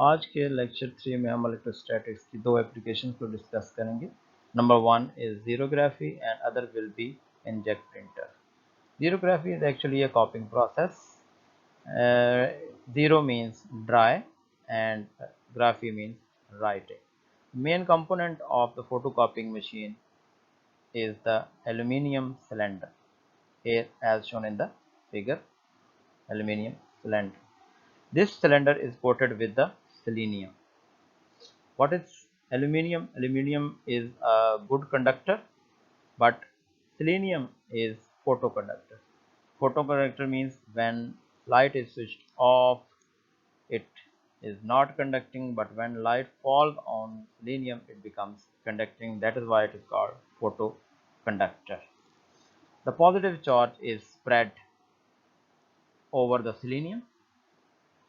आज के लेक्चर 3 में हम इलेक्ट्रोस्टैटिक्स की दो एप्लीकेशन को डिस्कस करेंगे. Number 1 is xerography and other will be inkjet printer. Xerography is actually a copying process. Zero means dry and graphy means writing. Main component of the photocopying machine is the aluminium cylinder, here as shown in the figure. Aluminium cylinder. This cylinder is coated with the selenium. What is aluminium? Aluminium is a good conductor, but selenium is photoconductor. Photoconductor means when light is switched off, it is not conducting, but when light falls on selenium, it becomes conducting. That is why it is called photoconductor. The positive charge is spread over the selenium.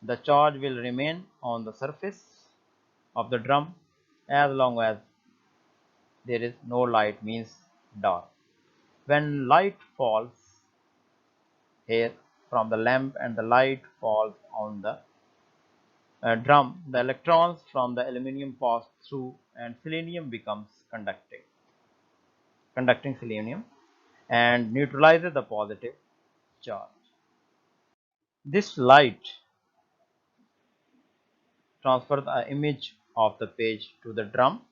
The charge will remain on the surface of the drum as long as there is no light, means dark. When light falls here from the lamp and the light falls on the drum, the electrons from the aluminum pass through and selenium becomes conducting selenium and neutralizes the positive charge. This light transfers the image of the page to the drum,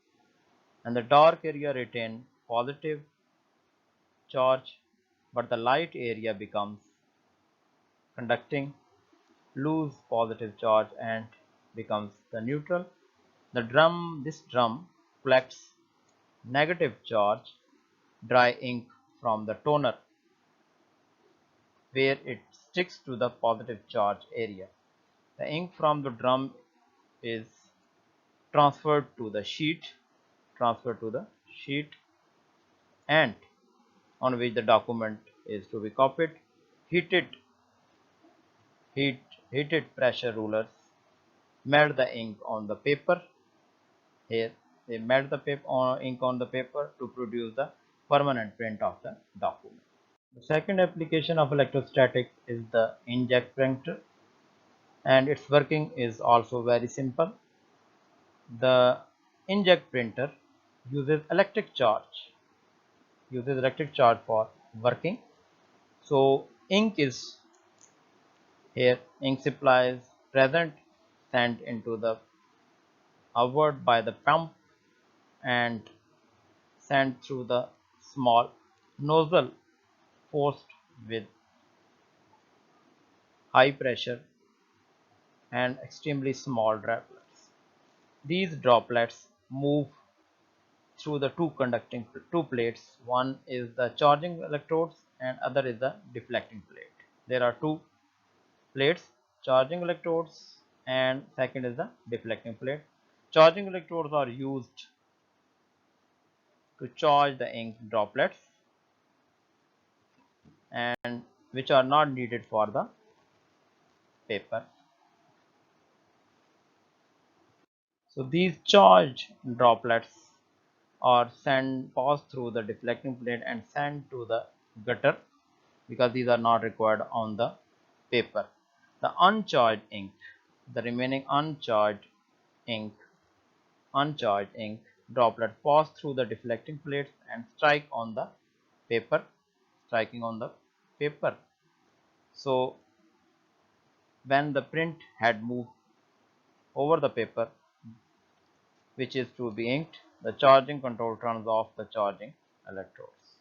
and the dark area retains positive charge, but the light area becomes conducting, lose positive charge and becomes the neutral. This drum collects negative charge dry ink from the toner, where it sticks to the positive charge area. The ink from the drum is transferred to the sheet and on which the document is to be copied. Heated heated pressure rulers melt the ink on the paper. Here they melt the ink on the paper to produce the permanent print of the document. The second application of electrostatic is the inkjet printer, and its working is also very simple. The inkjet printer uses electric charge for working. So ink is here, ink supply is present, sent into the outward by the pump and sent through the small nozzle forced with high pressure and extremely small droplets. These droplets move through the two plates. One is the charging electrodes and other is the deflecting plate. There are two plates, charging electrodes and second is the deflecting plate. Charging electrodes are used to charge the ink droplets and which are not needed for the paper. So these charged droplets are passed through the deflecting plate and sent to the gutter because these are not required on the paper. The remaining uncharged ink droplet pass through the deflecting plates and striking on the paper. So when the print had moved over the paper which is to be inked, the charging control turns off the charging electrodes.